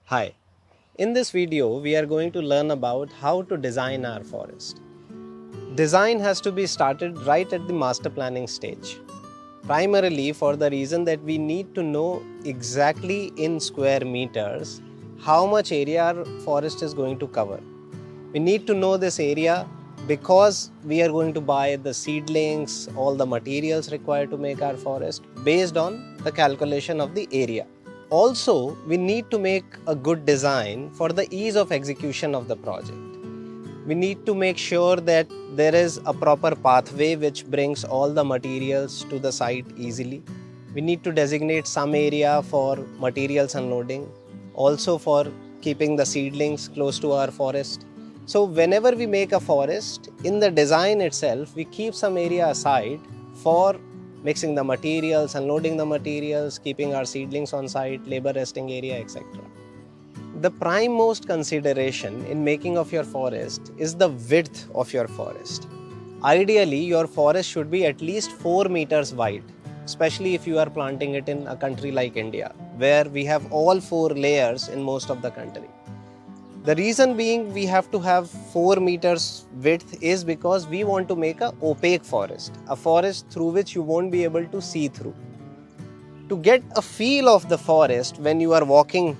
Hi, in this video we are going to learn about how to design our forest. Design has to be started right at the master planning stage. Primarily for the reason that we need to know exactly in square meters how much area our forest is going to cover. We need to know this area because we are going to buy the seedlings, all the materials required to make our forest based on the calculation of the area. Also, we need to make a good design for the ease of execution of the project. We need to make sure that there is a proper pathway which brings all the materials to the site easily. We need to designate some area for materials unloading, also for keeping the seedlings close to our forest. So whenever we make a forest, in the design itself, we keep some area aside for mixing the materials, unloading the materials, keeping our seedlings on site, labor resting area, etc. The prime most consideration in making of your forest is the width of your forest. Ideally, your forest should be at least 4 meters wide, especially if you are planting it in a country like India, where we have all 4 layers in most of the country. The reason being we have to have 4 meters width is because we want to make an opaque forest, a forest through which you won't be able to see through. To get a feel of the forest when you are walking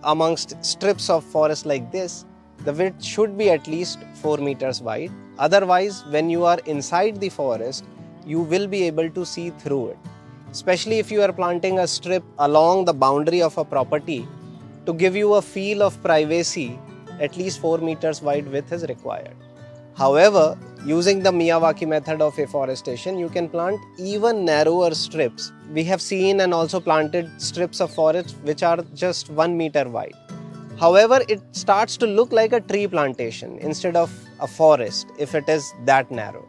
amongst strips of forest like this, the width should be at least 4 meters wide. Otherwise, when you are inside the forest, you will be able to see through it. Especially if you are planting a strip along the boundary of a property, to give you a feel of privacy, at least 4 meters wide width is required. However, using the Miyawaki method of afforestation, you can plant even narrower strips. We have seen and also planted strips of forest which are just 1 meter wide. However, it starts to look like a tree plantation instead of a forest if it is that narrow.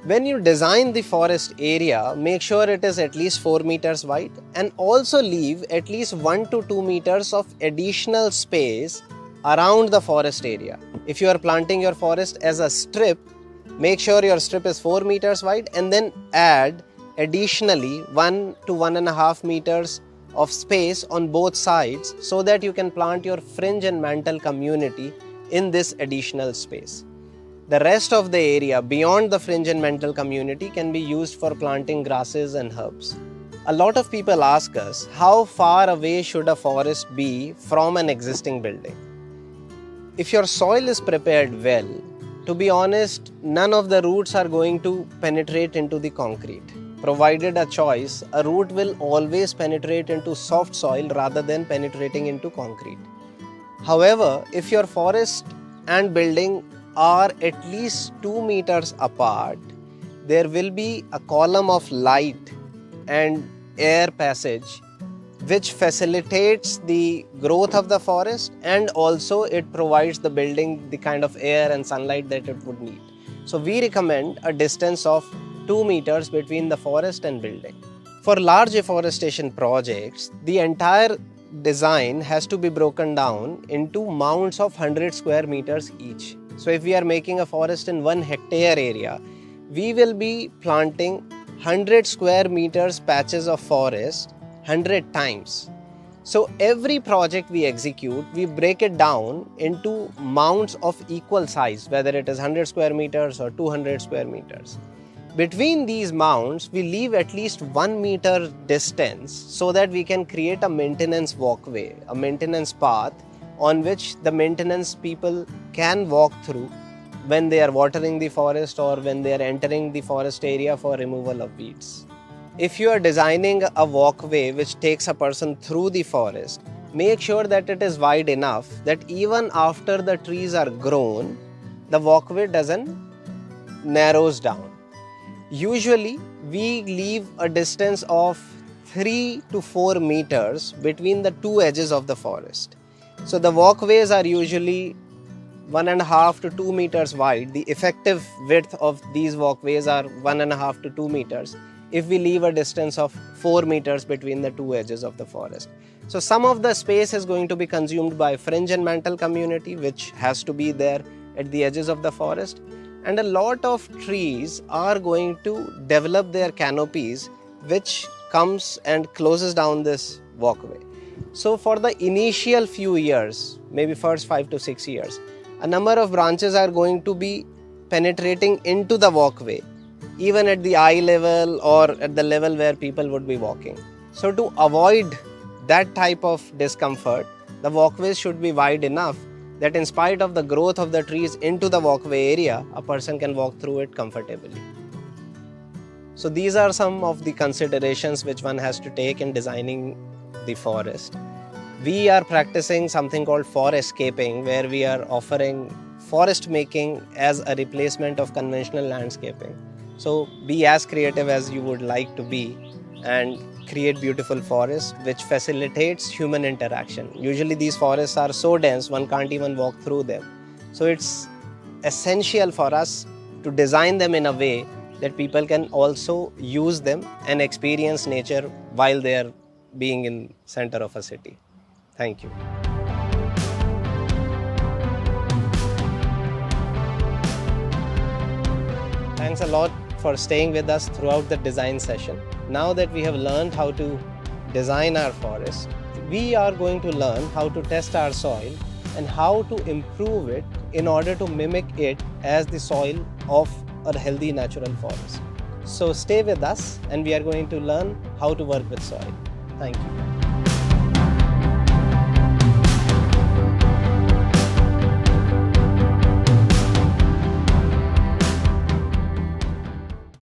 When you design the forest area, make sure it is at least 4 meters wide and also leave at least 1 to 2 meters of additional space around the forest area. If you are planting your forest as a strip, make sure your strip is 4 meters wide and then add additionally 1 to 1.5 meters of space on both sides so that you can plant your fringe and mantle community in this additional space. The rest of the area beyond the fringe and mantle community can be used for planting grasses and herbs. A lot of people ask us, how far away should a forest be from an existing building? If your soil is prepared well, to be honest, none of the roots are going to penetrate into the concrete. Provided a choice, a root will always penetrate into soft soil rather than penetrating into concrete. However, if your forest and building are at least 2 meters apart, there will be a column of light and air passage which facilitates the growth of the forest, and also it provides the building the kind of air and sunlight that it would need. So we recommend a distance of 2 meters between the forest and building. For large afforestation projects, the entire design has to be broken down into mounds of 100 square meters each. So if we are making a forest in 1 hectare area, we will be planting 100 square meters patches of forest 100 times. So every project we execute, we break it down into mounds of equal size, whether it is 100 square meters or 200 square meters. Between these mounds, we leave at least 1 meter distance so that we can create a maintenance walkway, a maintenance path on which the maintenance people can walk through when they are watering the forest or when they are entering the forest area for removal of weeds. If you are designing a walkway which takes a person through the forest, make sure that it is wide enough that even after the trees are grown, the walkway doesn't narrows down. Usually, we leave a distance of 3 to 4 meters between the two edges of the forest. So the walkways are usually 1.5 to 2 meters wide. The effective width of these walkways are 1.5 to 2 meters if we leave a distance of 4 meters between the two edges of the forest. So some of the space is going to be consumed by fringe and mantle community, which has to be there at the edges of the forest. And a lot of trees are going to develop their canopies, which comes and closes down this walkway. So for the initial few years, maybe first 5 to 6 years, a number of branches are going to be penetrating into the walkway, even at the eye level or at the level where people would be walking. So to avoid that type of discomfort, the walkways should be wide enough that in spite of the growth of the trees into the walkway area, a person can walk through it comfortably. So these are some of the considerations which one has to take in designing the forest. We are practicing something called forestscaping, where we are offering forest making as a replacement of conventional landscaping. So be as creative as you would like to be and create beautiful forests which facilitates human interaction. Usually these forests are so dense one can't even walk through them. So it's essential for us to design them in a way that people can also use them and experience nature while they are being in center of a city. Thank you. Thanks a lot for staying with us throughout the design session. Now that we have learned how to design our forest, we are going to learn how to test our soil and how to improve it in order to mimic it as the soil of a healthy natural forest. So stay with us and we are going to learn how to work with soil. Thank you.